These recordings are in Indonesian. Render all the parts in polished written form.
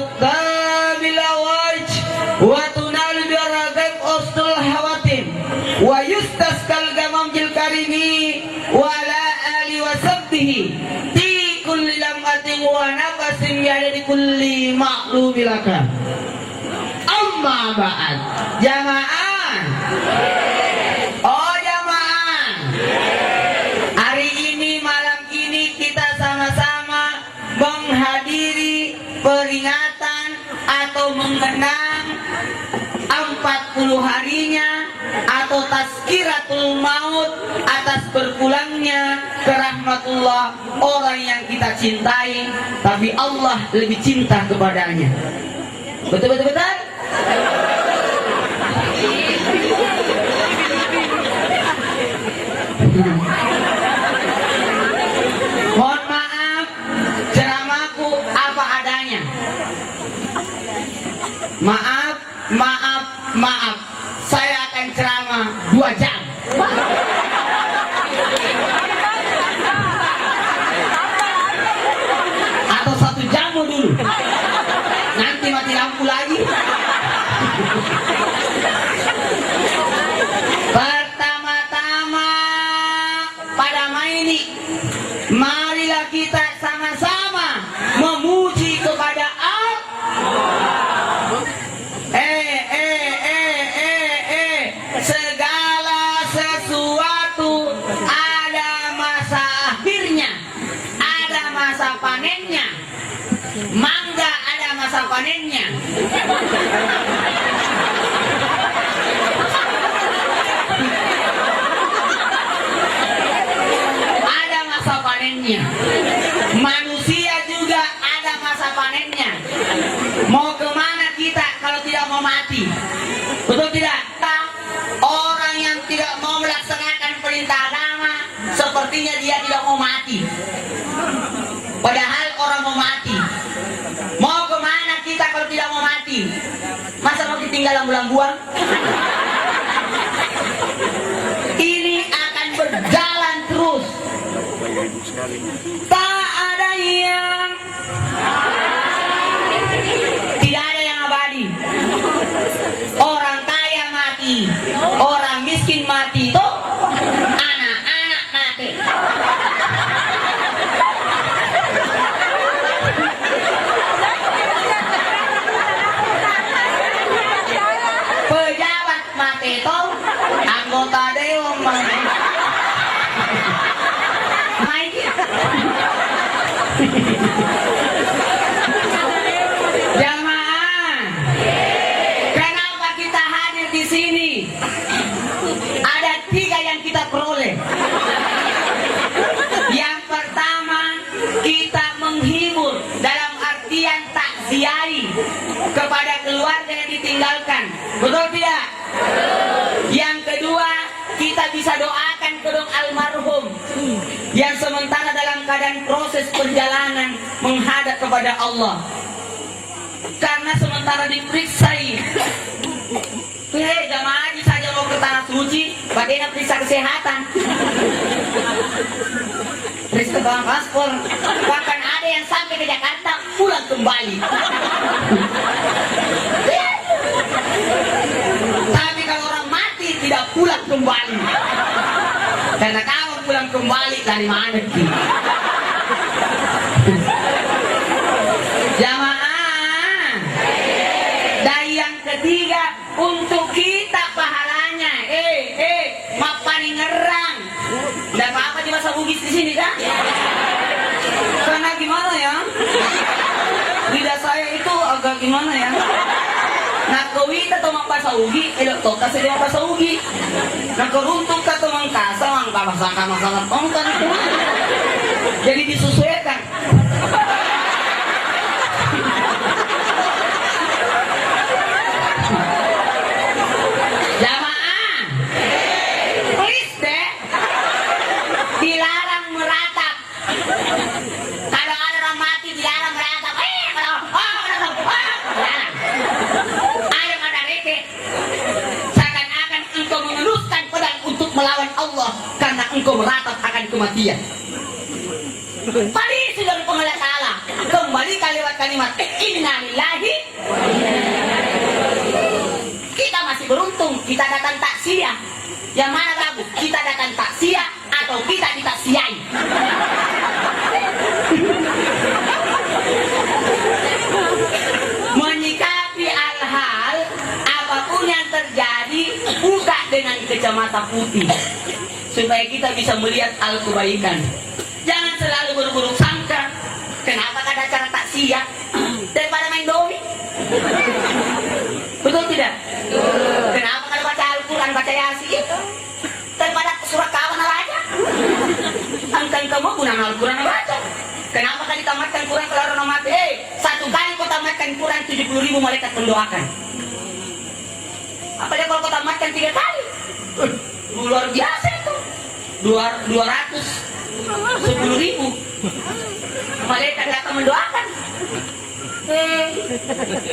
tuqtabil awaj wa tunal biragab ustul hawatim wa yustaskal gamam jil karimi wa ala ali wa sabbihi ti kulli lamatin wa nafasin yada di kulli ma'lubilaka. Amma ba'ad. Jamaah. Oh jamaah. Hari ini, malam ini kita sama-sama menghadiri peringatan atau mengenang 40 harinya atau tazkiratul maut atas berpulangnya ke rahmatullah orang yang kita cintai, tapi Allah lebih cinta kepadanya. Betul? Mohon maaf, ceramahku apa adanya. Maaf. Saya akan ceramah 2 jam. Atau 1 jam dulu. Nanti mati lampu lagi. Pertama-tama pada ini, marilah kita sama-sama memuji kepada Allah. Segala sesuatu ada masa akhirnya, ada masa panennya. Mangga ada masa panennya. Ada masa panennya. Manusia juga ada masa panennya. Mau kemana kita kalau tidak mau mati? Betul tidak? Orang yang tidak mau melaksanakan perintah agama, sepertinya dia tidak mau mati. Padahal orang mau mati. Mau kemana kita kalau tidak mau mati? Masa mau ditinggal buang-buang? Ini akan berjalan terus. Tak ada yang tidak ada yang abadi. Orang kaya mati, orang miskin mati, toh anak-anak mati. Pejabat mati, toh anggota dewan mati. Jamaah, kenapa kita hadir di sini? Ada 3 yang kita peroleh. Yang pertama, kita menghibur dalam artian takziah kepada keluarga yang ditinggalkan. Betul tidak? Yang kedua, kita bisa doakan kedua almarhum yang sementara dalam keadaan proses perjalanan menghadap kepada Allah. Karena sementara diperiksa, jamaah haji saja mau ke tanah suci, bagaimana periksa kesehatan? Periksa bank paspor, bahkan ada yang sampai ke Jakarta pulang kembali. Tapi kalau orang mati tidak pulang kembali, karena kamu pulang kembali dari mana? Jamaah, dan yang ketiga untuk kita pahalanya. Mapani ngerang. Tidak apa-apa di bahasa Bugis di sini kan? Karena gimana ya? Lidah saya itu agak gimana ya? Nah, kewita atau bahasa Ugi, toh kasih dia bahasa Ugi. Nah, keruntuk atau mangkasa, masalah tongkan itu. Jadi disesuaikan. Jamaah, please deh, dilarang meratap. Kalau ada orang mati dilarang meratap. Seakan-akan engkau meneruskan pedang untuk melawan Allah karena engkau meratap akan kematian. Paling sudah pengelah salah. kembalikan lewat kalimat innalillahi. Kita masih beruntung, kita datang takziah. Yang mana bagus? Kita datang takziah atau kita ditaksiai? Menyikapi hal-hal apapun yang terjadi buka dengan kacamata putih supaya kita bisa melihat hal kebaikan. Jangan selalu berburuk sangka. Kenapa ada acara takziah daripada main domi? Betul tidak? Kenapa kalau baca Al-Quran, baca Yasin daripada surat kawan aja? Angkan kamu guna Al-Quran baca. Kenapa kali tamatkan Quran kalau orang mati? Satu kali kau tamatkan Quran 70.000 malaikat mendoakan. Apalagi kalau kau tamatkan 3 kali? Luar biasa itu. 210.000 malaikat datang mendoakan.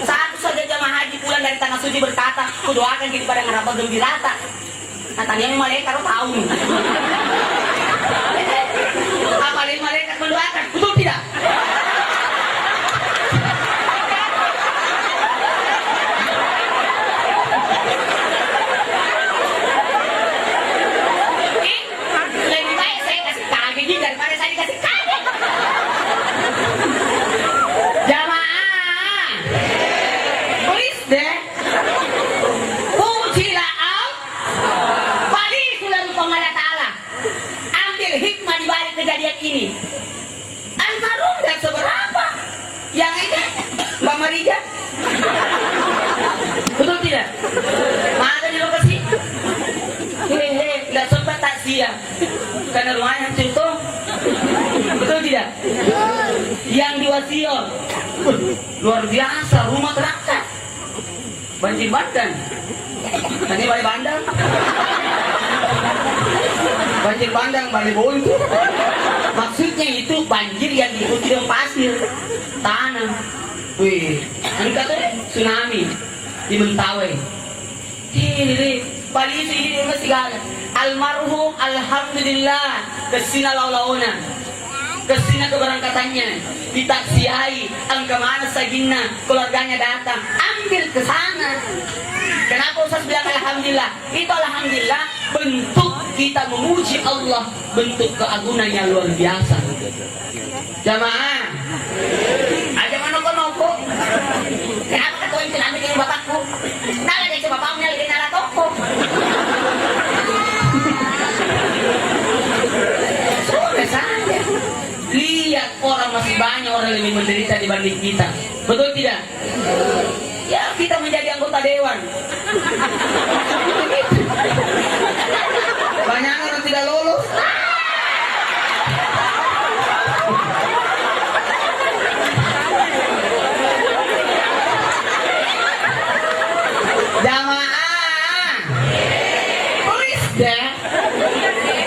Satu saja jamaah haji pulang dari tanah suci berkata, ku doakan kita pada ngerapa gembirata. Katanya malaikat kau tahu. Apalagi malaikat mendoakan, betul tidak? Lebih baik saya kasih kaget daripada saya dikasih kaget. Jamaah, please deh. Pujilah Allah, palikulah Allah Ta'ala. Ambil hikmah di balik kejadian ini. Almarhum dan seberapa? Yang ini, Mbak Marija. Betul tidak? Mana di lokasi? Tidak sempat takziah karena rumahnya contoh. Betul tidak? Yang di Wasio luar biasa, rumah terangkat banjir bandang. Ini balik bandang. Banjir bandang balik boy. Maksudnya itu banjir yang diikuti dengan pasir tanah. Wih, ini katanya tsunami di Mentawai. Ini Bali ini masih segala. Almarhum alhamdulillah kesina launa, kesina keberangkatannya ditaksiai, angka mana saginna keluarganya datang, ambil ke sana. Kenapa Ustaz bilang alhamdulillah? Itu alhamdulillah bentuk kita memuji Allah, bentuk keagungan yang luar biasa. Jamaah, aja mana noko? Kenapa katuin kenapa dengan bapakku? Nala dia bapaknya lagi nala toko. Sudah saja. Lihat orang masih banyak orang lebih menderita dibanding kita. Betul tidak? Ya kita menjadi anggota dewan. Banyak orang tidak lolos. Jamaah, please deh.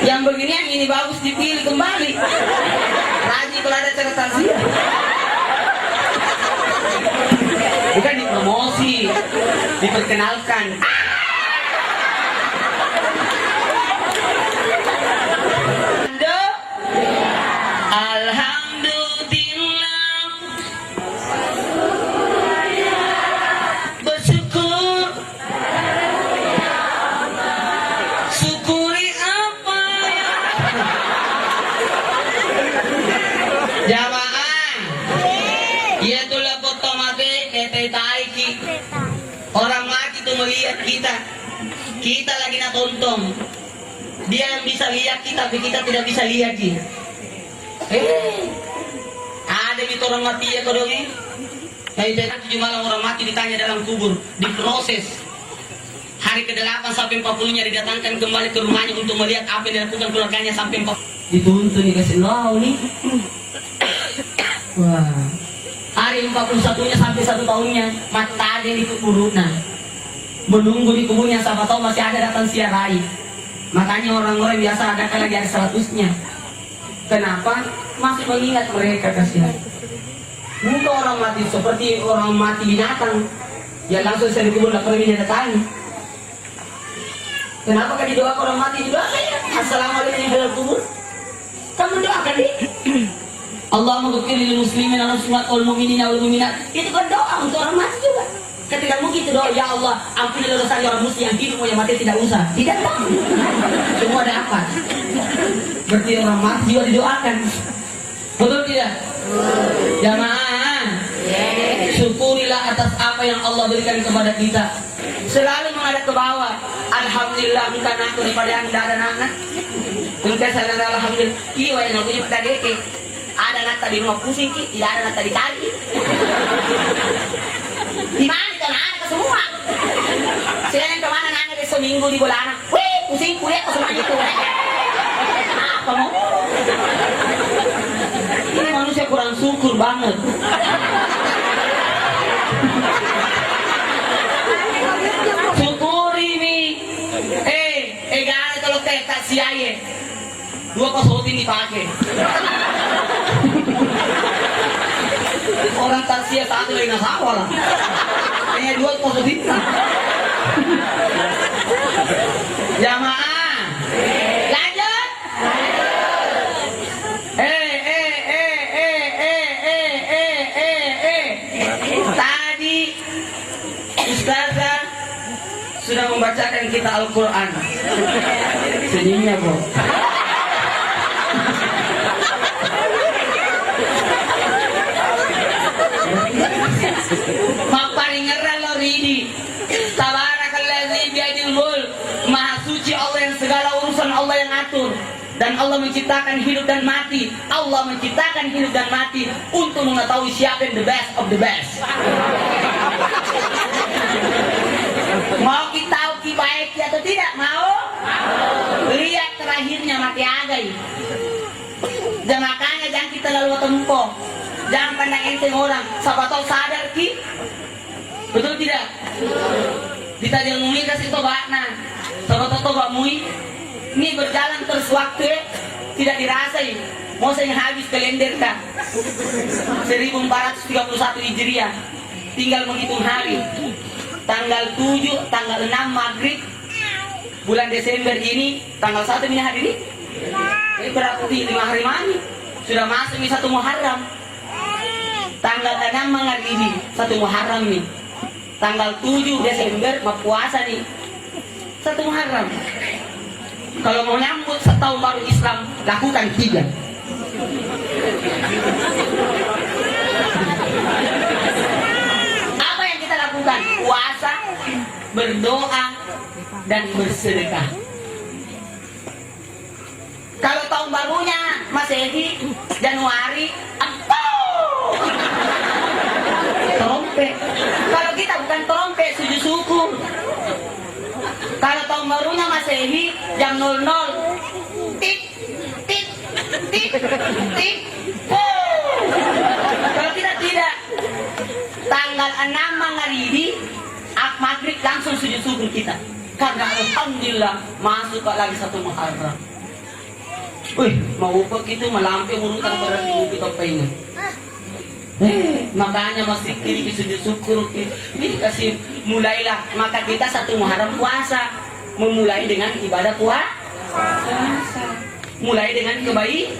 Yang beginian ini bagus dipilih kembali. Rajin kalau ada acara takziah. Bukan dipromosi, diperkenalkan. Alhamdulillah, bersyukur, syukuri apa ya. Jamaah, ia tulah foto mati taiki. Orang mati itu melihat kita lagi nak tonton. Dia yang bisa lihat kita, tapi kita tidak bisa lihat dia. Ada gitu orang mati ya kalau ini. Saya 7 malam orang mati ditanya dalam kubur, diproses. Hari ke-8 sampai 40-nya didatangkan kembali ke rumahnya untuk melihat apa yang dilakukan keluarganya sampai 40. Dituntun dikasih tahu nih. Wah. Hari 41-nya sampai 1 tahunnya mata ada di kuburnya. Menunggu di kuburnya, siapa tahu masih ada datang siarai. Makanya orang-orang biasa ada lagi ada 100-nya. Kenapa? Masih mengingat mereka kasihan. Bukan orang mati seperti orang mati binatang. Ya langsung saya dikubur tak perlu didatangi. Kenapa kan didoakan orang mati juga? Assalamualaikum dalam kubur. Kamu doakan nih. Allahumma ghfir lil muslimin wal mu'minina wal mu'minat. Itu kan doa untuk orang mati juga. Ketika mungkin itu doa, ya Allah, ampunilah dosa orang muslim yang hidup yang mati tidak usah. Tidak tahu. Semua ada apa? Berarti orang mati juga didoakan. Betul tidak? Jamaah. Syukurilah atas apa yang Allah berikan kepada kita. Selalu menghadap ke bawah. Alhamdulillah bukan aku daripada yang tidak ada anak. Bukan saya alhamdulillah. Iya yang aku punya tadi ke. Ada anak tadi rumah pusing ki, tidak ada anak tadi kali. Di mana kan anak semua? Saya yang kemana anak seminggu di bola anak. Wih pusing kuliah ke semua itu. Apa mau? Ini manusia kurang syukur banget. Syukuri mi. Gak kalau kayak taksi aja. 2 pasotin dipakai. Orang taksi satu lagi nggak sama lah. Kayaknya 2 pasotin. Jamaah. Lanjut. Tadi Ustazah sudah membacakan kita Al-Quran. Senyumnya kok. Maparingeran lo ridi. Tabarakalladzi biyadil mulk. Maha suci Allah yang segala urusan Allah yang atur. Dan Allah menciptakan hidup dan mati. Allah menciptakan hidup dan mati untuk mengetahui siapa yang the best of the best. Mau kita tahu ki baik atau tidak? Mau? Lihat terakhirnya mati agai. Dan makanya jangan kita lalu tempo. Jangan pandang enteng orang. Siapa tahu sadar ki. Betul tidak? Kita jangan mui kasih tobatna. Siapa tahu tobat mui. Ini berjalan terus waktu tidak dirasai. Mau saya habis kalender kan 1431 Hijriah. Tinggal menghitung hari. Tanggal 7, tanggal 6 Maghrib bulan Desember ini, tanggal 1 ini hari ini. Ini berarti 5 hari mani. Sudah masuk nih 1 Muharram. Tanggal 6 Maghribi 1 Muharram nih. Tanggal 7 Desember mau puasa nih 1 Muharram. Kalau mau nyambut setahun baru Islam, lakukan 3. Apa yang kita lakukan? Puasa, berdoa, dan bersedekah. Kalau tahun barunya Masehi, Januari, trompet. Kalau kita bukan trompet, sujud syukur. Kalau tahun barunya Masehi jam 00 tik tik tik tik. Kalau tidak tanggal 6 Maghribi Maghrib langsung sujud syukur kita. Karena alhamdulillah masuk lagi 1 Muharram. Wih, mau upah itu melampau urutan berarti kita pengen. Makanya masih kiri sujud syukur ini kasih mulailah maka kita 1 Muharram puasa memulai dengan ibadah puasa mulai dengan kebaikan.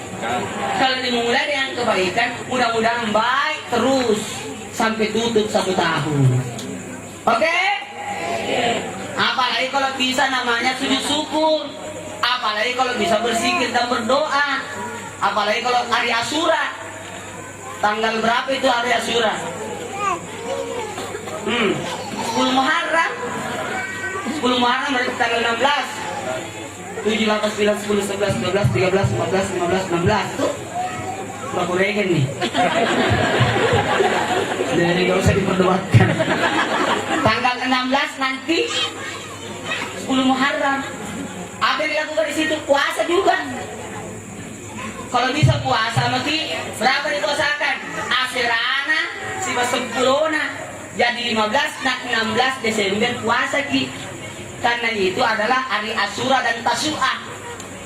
Kalau dimulai dengan kebaikan mudah-mudahan baik terus sampai tutup 1 tahun. Oke? Apalagi kalau bisa namanya sujud syukur, apalagi kalau bisa berzikir dan berdoa, apalagi kalau hari Asyura. Tanggal berapa itu hari Asyura? 10 Muharram. 10 Muharram berarti tanggal 16. 7, 8, 9, 10, 11, 12, 13, 14, 15, 16. Tuh. Berapa regen nih? Jadi gak usah diperdebatkan. Tanggal 16 nanti 10 Muharram. Apa yang dilakukan di situ? Puasa juga. Kalau bisa puasa mesti berapa dipuasakan? Asyirana, siba 10na. Jadi 15 nak 16 Desember puasa ki. Karena itu adalah hari Asyura dan Tasu'a.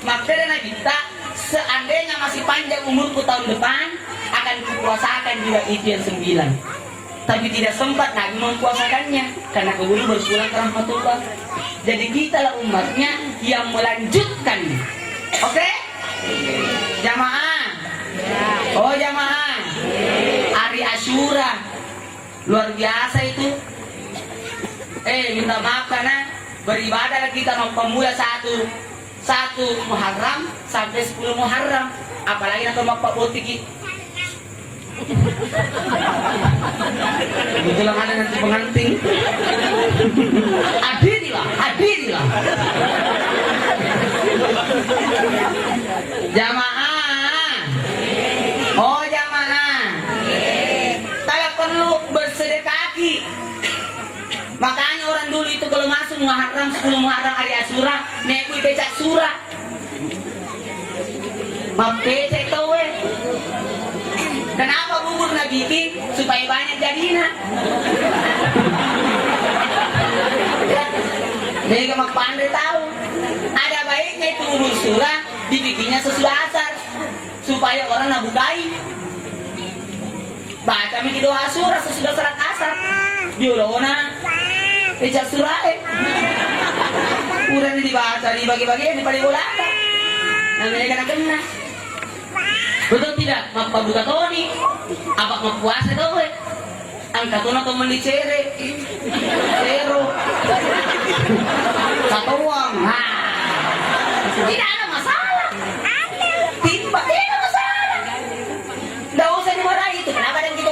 Makanya kita seandainya masih panjang umurku tahun depan akan kupuasakan juga itu yang 9. Tapi tidak sempat Nabi mempuasakannya karena keburu berpulang ke rahmatullah. Jadi kita lah umatnya yang melanjutkan. Oke? Jamaah. Oh jamaah, hari Asyura luar biasa itu. Minta maaf karena beribadah kita pemula satu Muharram sampai 10 Muharram, apalagi nanti mau Pak Botik. Kebetulan ada nanti pengantin. Hadirilah. Jamaah. Oh jamaah. Kalau perlu bersedekah. Makanya orang dulu itu kalau masuk Muharram 10 Muharram hari Asyura, nekui becak surah. Mapecek tau Kenapa bubur nak bikin? Supaya banyak jadinya. Jadi kamu pandai tahu. Ada baiknya itu bubur surah dibikinnya sesudah asar supaya orang nak bukai. Baca mikir doa surah sesudah salat asar. Diulona baca surah Kurang dibaca dibagi-bagi ini pada ulama. Namanya kena. Betul tidak? Maka buka toni, apa mau puasa tuh? Angkat tuh atau mandi cere, zero, satu uang. Tidak ada masalah. Tidak masalah. Tidak usah dimarahi itu. Kenapa dan gitu?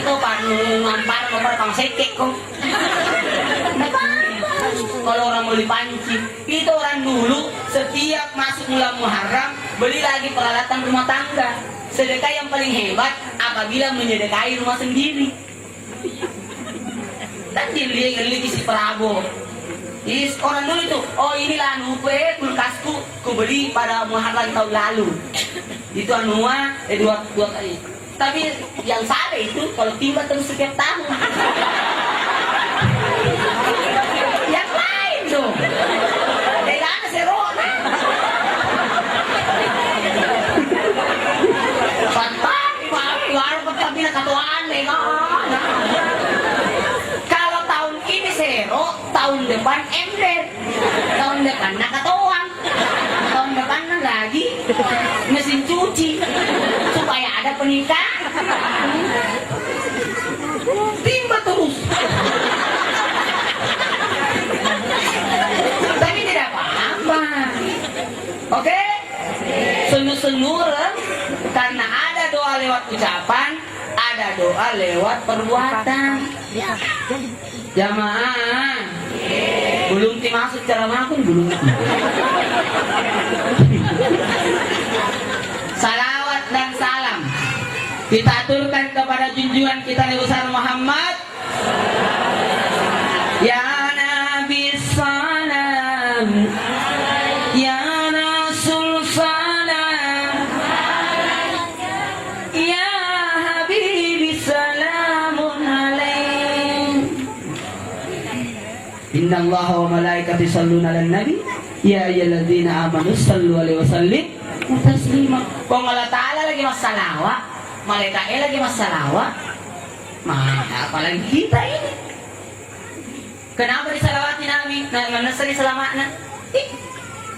Itu ngampar pang sekek kok. Kalau orang mau dipancing, itu orang dulu setiap masuk bulan Muharram beli lagi peralatan rumah tangga. Sedekah yang paling hebat apabila menyedekahi rumah sendiri. Dan dilihat si Prabowo. Orang dulu itu, oh inilah kulkasku ku beli pada Muharram tahun lalu. Itu dua kali. Tapi yang salah itu kalau timbal terus setiap tahun. Yang lain dong. Degana serona. Kalau tahun ini zero, tahun depan ember, tahun depan nakatoang, tahun depan lagi mesin cuci supaya ada pernikahan. Timba terus. Tapi tidak apa-apa. Oke? Senur-senur karena ada doa lewat ucapan, ada doa lewat perbuatan. Jamaah belum dimaksud ceramah pun belum. Salawat dan salam kita aturkan kepada junjungan kita Nabi besar Muhammad. Ya Nabi salam, ya Rasul salam, ya Habibi salamun alaih. Inna Allah wa malaikati salluna ala nabi ya ayyuhalladzina amanu sallu alaihi wasallim taslima. Kong Allah Ta'ala lagi masalawat, malaikatnya lagi masalawat, apalagi kita ini. Kenapa disalawati Nabi? Mana sering selamatnya?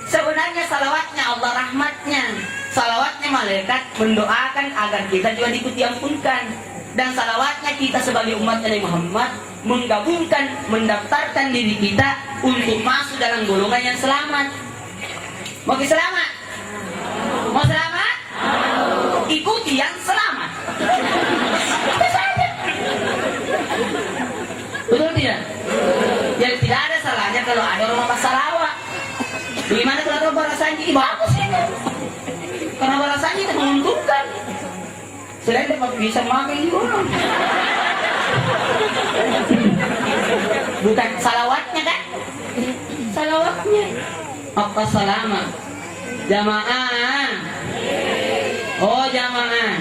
Sebenarnya salawatnya Allah rahmatnya, salawatnya malaikat mendoakan agar kita juga diikuti ampunkan, dan salawatnya kita sebagai umat Nabi Muhammad menggabungkan, mendaftarkan diri kita untuk masuk dalam golongan yang selamat. Mau selamat? Mau selamat? Ikuti yang selamat. Itu saja. Betul tidak? Jadi tidak ada salahnya kalau ada rumah pasalawat. Bagaimana kalau barasannya ini bagus ini? Karena barasannya itu menguntungkan. Selain dapat bisa makan juga. Bukan salawatnya kan? Salawatnya. Apa salama? Jamaah. Oh jamaah.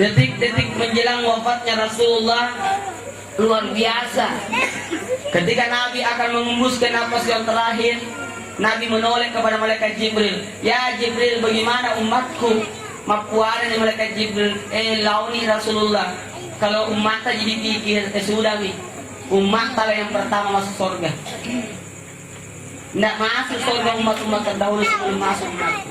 Detik-detik menjelang wafatnya Rasulullah luar biasa. Ketika Nabi akan mengembuskan nafas yang terakhir, Nabi menoleh kepada malaikat Jibril. Ya Jibril, bagaimana umatku? Mapuara ni malaikat Jibril. Launi Rasulullah. Kalau umat jadi pikir, sudah nih. Umat lah yang pertama masuk surga. Tidak masuk surga umat-umat terdahulu sebelum masuk umat.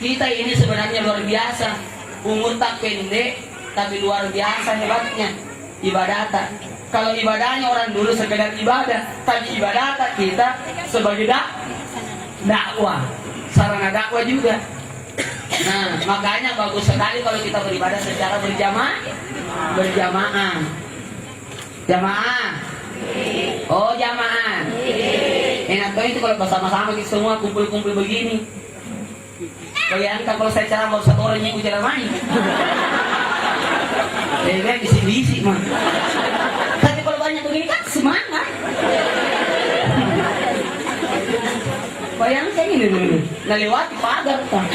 Kita ini sebenarnya luar biasa. Umur tak pendek, tapi luar biasa hebatnya ibadatan. Kalau ibadahnya orang dulu sekedar ibadah, tapi ibadah kita sebagai dakwah, sarana dakwah juga. Nah, makanya bagus sekali kalau kita beribadah secara berjamaah. Jamaah. Oh, jamaah. Enak tuh itu kalau bersama-sama kita semua kumpul-kumpul begini. Bayangkan kalau saya cara baru satu orang yang jalan main. Kayak bisik-bisik mah. Tapi kalau banyak begini kan semangat. Bayangkan ini dulu, melewati pagar kan.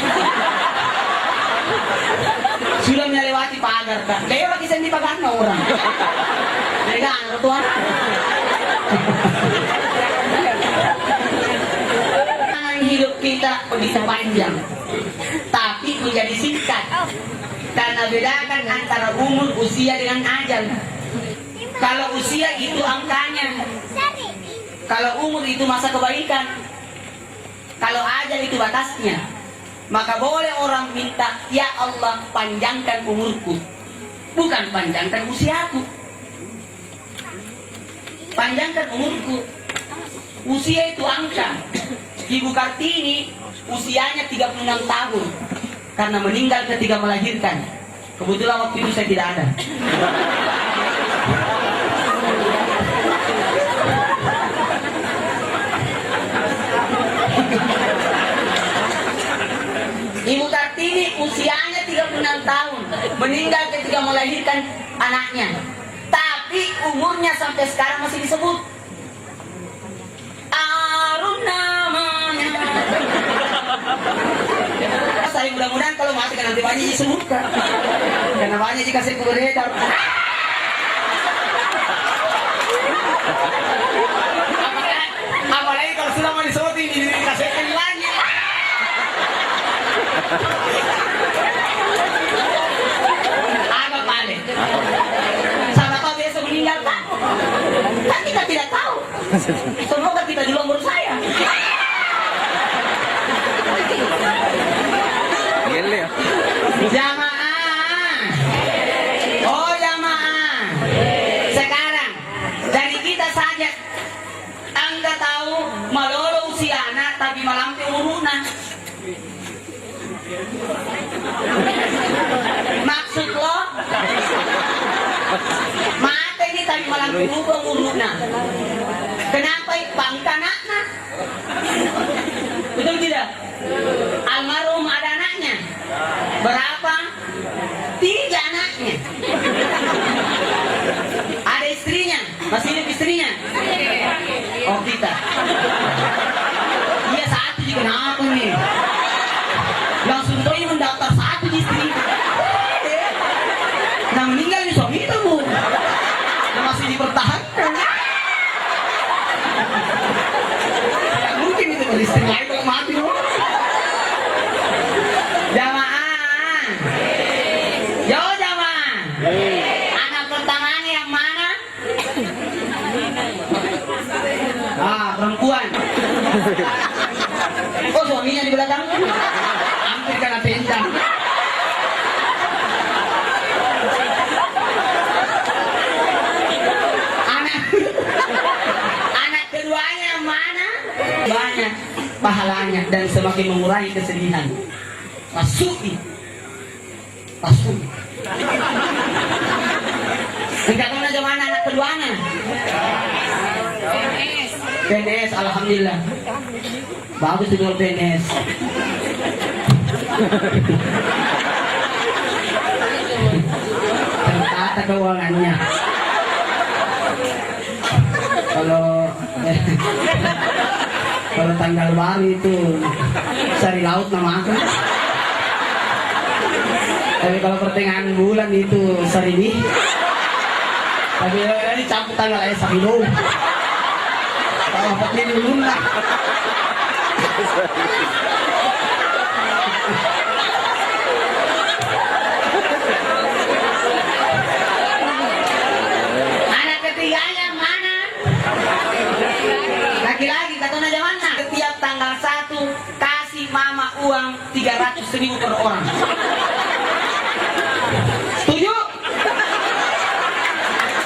Sudah melewati pagar kan. Lewat kisah di pagar orang. Jadi kan tuan. Hidup kita begitu panjang, tapi menjadi singkat. Karena bedakan antara umur, usia dengan ajal. Kalau usia itu angkanya, kalau umur itu masa kebaikan, kalau ajal itu batasnya. Maka boleh orang minta, ya Allah panjangkan umurku, bukan panjangkan usiaku. Panjangkan umurku. Usia itu angka. Ibu Kartini usianya 36 tahun karena meninggal ketika melahirkan. Kebetulan waktu itu saya tidak ada. Ibu Kartini usianya 36 tahun, meninggal ketika melahirkan anaknya. Tapi umurnya sampai sekarang masih disebut. Saya mudah-mudahan kalau mati kan nanti banyak disebutkan. Karena banyak jika saya beredar. Apalagi kalau sudah mau disebutin dikasihkan lagi. Apa paling? Sama kau biasa meninggal kan? Kan kita tidak tahu. Semoga kita di umur saya. Jamaah. Oh jamaah. Sekarang dari kita saja Anda tahu malolo usiana tapi malampi uruna. Maksud lo mata ini tapi malampi uruna. Kenapa pangkanakna? Betul tidak? Almarhum ada anaknya. Berapa? 3 anaknya. Ada istrinya. Masih hidup istrinya? Oh kita. Iya 1 juga kenapa nih? Langsung doi mendaftar 1 istri. Nah meninggal di suami itu bu. Nah, masih dipertahankan. Ya, mungkin itu kalau istri lain kalau mati loh. Jamaah. Yo jamaah. Anak pertamanya yang mana? Perempuan. Oh suaminya di belakang? Hampir kena tendang. Anak keduanya yang mana? Banyak pahalanya dan semakin mengurangi kesedihan. Masuki. Enggak tahu aja mana anak keduanya. PNS, alhamdulillah. Bagus itu PNS. Tertata keuangannya. Kalau tanggal baru itu sari laut nama aku. Tapi kalau pertengahan bulan itu sari ini. Tapi ini campur tanggal aja sari lo. Kalau dapat ini dulu lah. Anak ketiganya mana? Laki-laki kata aja mana? Setiap tanggal 1 kasih mama uang 300.000 per orang. Setuju?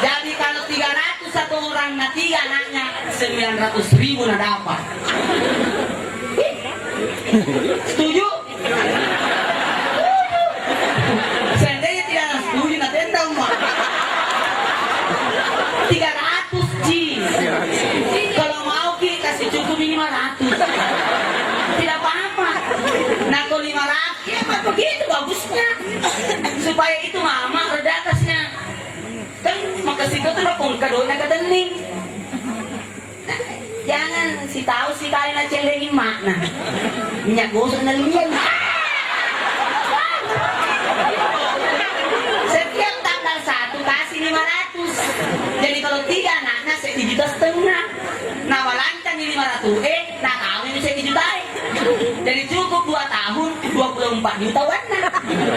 Jadi kalau 300 satu orang, nah 3 anaknya 900.000 nah dapat. Setuju? Seandainya tidak setuju, nah tendang mah 300 ji. Kalau mau kita kasih cukup 500. Tidak apa-apa. Nah kalau 500 ya begitu bagusnya. Supaya itu mama reda atasnya. Kan makasih kau tuh pun kadonya kedening. Nah, jangan si tahu si kalian aja lagi makna. Minyak gosok na liyan. Setiap tanggal 1 kasih 500. Jadi kalau 3 anaknya 1,5 juta. Nah walancan ini 500 nah kawin ini 1 juta. Jadi cukup 2 tahun 24 juta warna.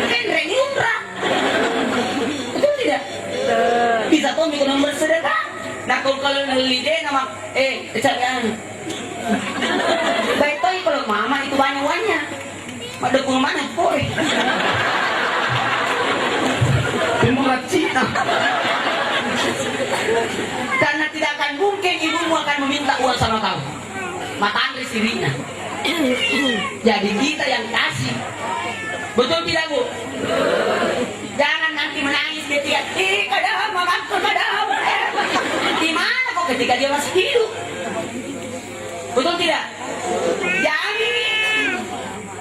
Kan reng umrah. Betul tidak? Bisa tuh mikir nomor sedekah. Nah kalau ngelide nama carian. Baik toh kalau mama itu banyak-banyak. Ada pun mana boy. Murah Cina. Karena tidak akan mungkin ibumu akan meminta uang sama kamu. Matangri sirinya. Jadi kita yang kasih. Betul tidak Bu? Jangan nanti menangis ketika kadang mamaku kadang. Di mana kok ketika dia masih hidup? Betul tidak? Jadi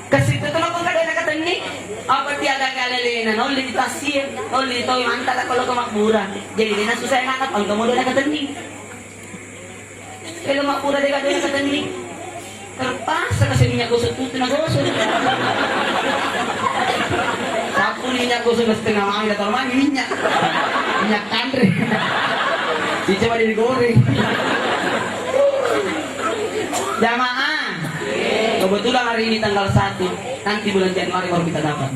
kesitu tuh kok kadang kata ini apa tiada kalelena nol di tasir nol di toy mantala kalau ke makbura. Jadi dia susah ngangkat ang kamu doon kata ini. Kalau makbura dia kata ini. Terpaksa kasi minyak gosok tuh na gosok. Sapu minyak gosok na setengah mangga atau mana minyak kandre. Si coba digoreng. Jamaah. Kebetulan hari ini tanggal 1, nanti bulan Januari baru kita dapat.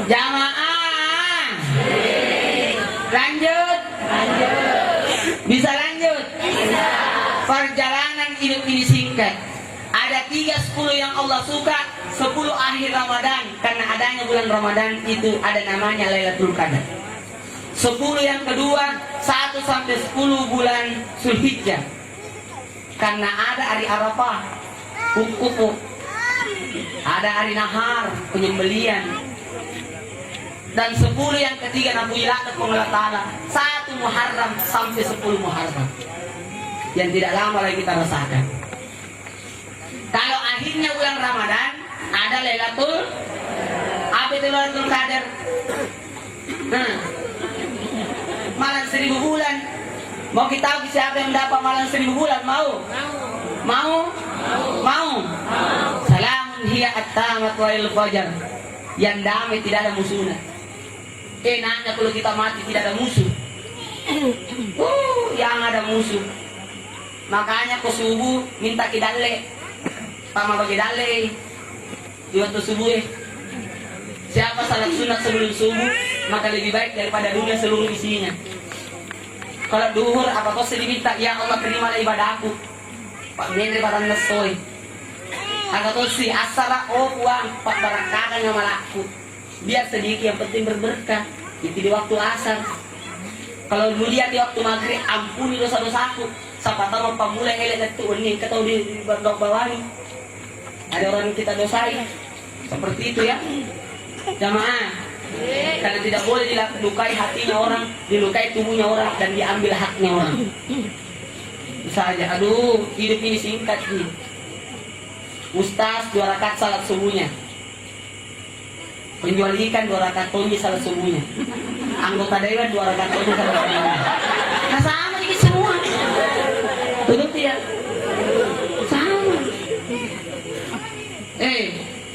Jamaah. Lanjut. Bisa lanjut? Bisa. Perjalanan hidup ini singkat. Ada 3-10 yang Allah suka, 10 akhir Ramadan. Karena adanya bulan Ramadan itu ada namanya Lailatul Qadar. 10 yang kedua 1 sampai 10 bulan Zulhijjah. Karena ada hari Arafah, Ukuk, ada hari Nahar, penyembelian. Dan 10 yang ketiga Nabi Ilakat Allah Ta'ala 1 Muharram sampai 10 Muharram. Yang tidak lama lagi kita rasakan. Kalau akhirnya bulan Ramadan ada Lailatul apa itu Lailatul Qadar? Malam 1000 bulan. Mau kita tahu siapa yang dapat malam 1000 bulan? Mau? Salamun hiya at-tamat wal fajar. Yang damai tidak ada musuhnya. Enaknya kalau kita mati tidak ada musuh. Yang ada musuh. Makanya ke subuh minta kidale. Pama bagi dale. Di waktu subuh siapa salat sunat sebelum subuh maka lebih baik daripada dunia seluruh isinya. Kalau duhur apa kau sedih minta ya Allah terimalah ibadahku. Pak Mendri Badan Nesoy. Agak tuh si asara uang Pak barangkakan yang malaku. Biar sedikit yang penting berberkah. Itu di waktu asar. Kalau mulia di waktu maghrib ampuni dosa-dosaku. Siapa tahu pamulai elek itu ini ketau di bawah ini. Ada orang kita dosai. Seperti itu ya. Jamaah. Karena tidak boleh dilukai hatinya orang, dilukai tubuhnya orang dan diambil haknya orang. Bisa aja. Aduh, hidup ini singkat nih. Ustaz 2 rakaat salat subuhnya. Penjual ikan 2 rakaat tonji salat subuhnya. Anggota dewan 2 rakaat tonji salat subuhnya. Nah sama ini semua. Betul tidak? Sama.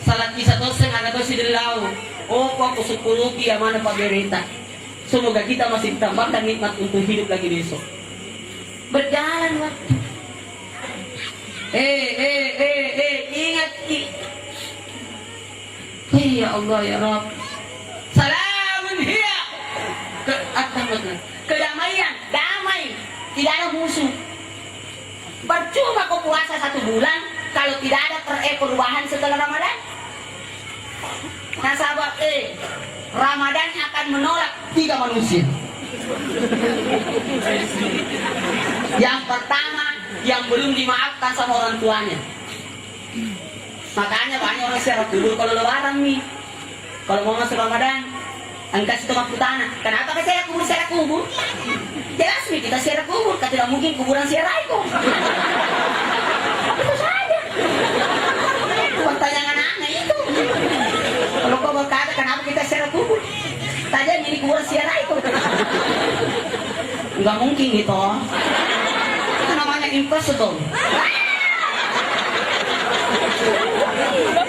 Salat kisah tosen agak tosi dilau. Oh kok kusukuluki yang mana Pak Berita. Semoga kita masih ditambahkan nikmat untuk hidup lagi besok. Berjalan waktu. Ingat ya Allah ya Rabb. Salamun hiya. Kedamaian, damai. Tidak ada musuh. Percuma kau puasa 1 bulan kalau tidak ada perubahan setelah Ramadan. Nah sahabat, Ramadan akan menolak 3 manusia. Yang pertama, yang belum dimaafkan sama orang tuanya. Makanya banyak orang ziarah kubur kalau lebaran nih. Kalau mau masuk Ramadan, kasih tempat tanah. Kenapa ke ziarah kubur? Jelas nih kita ziarah kubur, kan tidak mungkin kuburan ziarah itu. Itu saja. Pertanyaan aneh itu. Kalau kau berkata kenapa kita ziarah kubur? Tanya ini kuburan ziarah itu. Enggak mungkin gitu. Itu namanya impossible.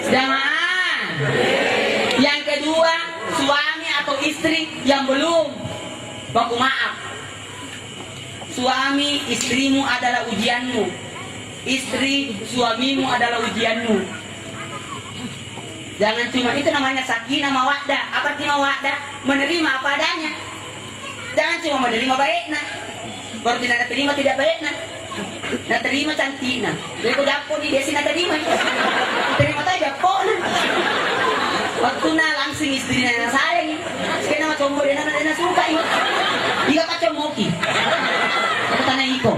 Jangan. Yang kedua, suami atau istri yang belum baku maaf. Suami istrimu adalah ujianmu. Istri suamimu adalah ujianmu. Jangan cuma itu namanya sakinah mawaddah. Apa arti mawaddah? Menerima apa adanya. Jangan cuma menerima baiknya. Baru tidak terima tidak baiknya. Nah terima cantiknya. Jadi kau dapur di desa terima. Terima saja dapur. Waktu na langsung istrinya yang sayang. Sekarang nama combo dia na suka ini. Jika kacau moki. Aku tanya Iko.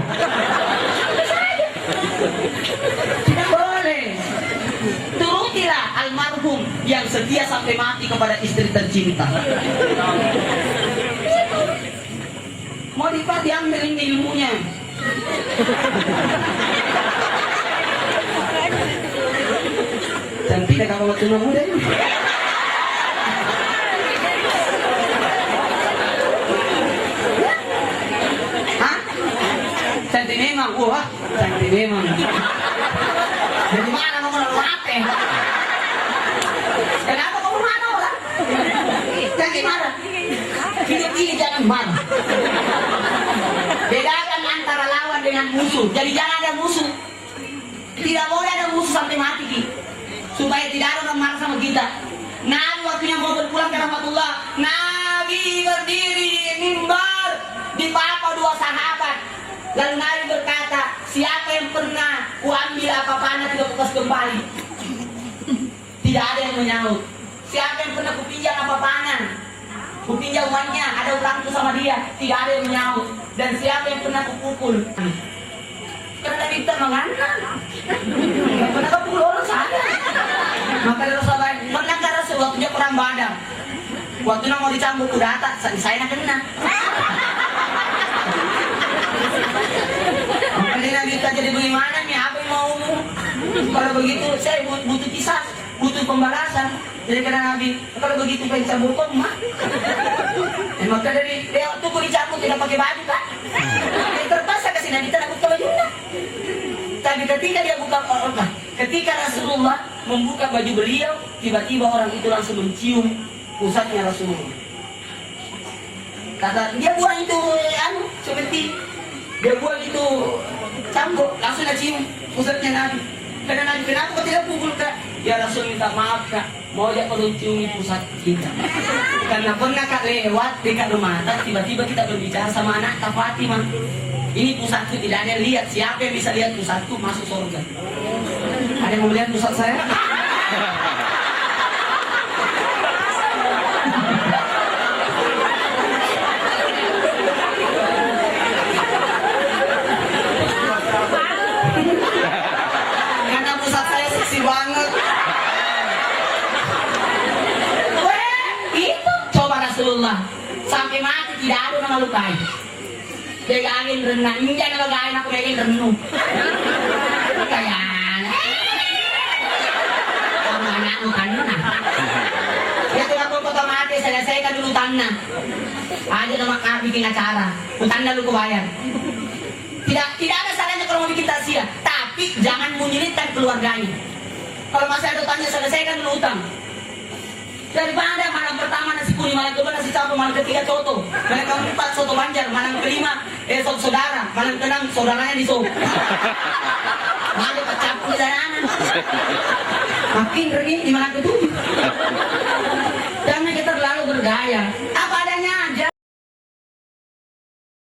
Tidak boleh. Turutilah almarhum yang setia sampai mati kepada istri tercinta. Mau diambil ini ilmunya. Cantik dah kamu waktu muda ini. Hah? Cantik memang, wah, cantik memang. Dari mana kamu mati? Kenapa kamu marah orang? Jangan marah. Hidup ini jangan marah. Bedakan antara lawan dengan musuh. Jadi jangan ada musuh. Tidak boleh ada musuh sampai mati Ki. Supaya tidak ada orang marah sama kita. Nabi waktunya mau berpulang ke rahmatullah, Nabi berdiri di mimbar dipapa 2 sahabat. Lalu Nabi berkata, siapa yang pernah kuambil apa-apanya tidak kukas kembali? Tidak ada yang menyaut. Siapa yang pernah kupinjam apa-apanya? Kupinjam uangnya, ada utangku sama dia, tidak ada yang menyaut. Dan siapa yang pernah kupukul? Karena kita mengantar. Pernah kepukul orang sana. Maka dia sahabat, pernah ke Rasul waktunya perang Badar. Waktunya mau dicambuk kuda atas, saya nak kena. Maka dia kita jadi bagaimana nih, apa yang maumu? Kalau begitu saya butuh kisah, butuh pembalasan. Jadi kata Nabi, kalau begitu pengen cabut kok mah. Maka dari dia waktu aku dicabut tidak pakai baju kan? Dia terpaksa kasih Nabi tak buka bajunya. Tapi ketika dia buka ketika Rasulullah membuka baju beliau, tiba-tiba orang itu langsung mencium pusatnya Rasulullah. Kata dia buang itu seperti dia buang itu cambuk, langsung dia cium pusatnya Nabi. Karena Nabi, kenapa kau tidak pukul kak? Ya Rasul minta maaf kak, mau dia perlu ciumi pusat kita. Karena pernah kak lewat dekat rumah, tiba-tiba kita berbicara sama anak Kak Fatimah. Ini pusatku, tidak ada yang lihat. Siapa yang bisa lihat pusatku masuk surga? Ada yang mau lihat pusat saya? Karena pusat saya seksi banget. Itu coba Rasulullah sampai mati tidak ada yang melukai. Dia angin renang, ini jangan lagain aku angin renung. Kayak sama anakmu kan ya tuh aku otomatis selesaikan dulu tanah. Aja sama kak bikin acara, utangnya lu kebayar. Tidak ada salahnya kalau mau bikin tasya, tapi jangan menyulitkan keluarganya. Kalau masih ada utangnya selesaikan dulu utang. Daripada malam pertama nasi kuning, malam kedua nasi campur, malam ketiga coto, malam keempat soto banjar, malam kelima soto saudara, malam keenam saudaranya di sop. Malam kecampur sana. Makin pergi di malam ketujuh. Jangan kita terlalu bergaya. Apa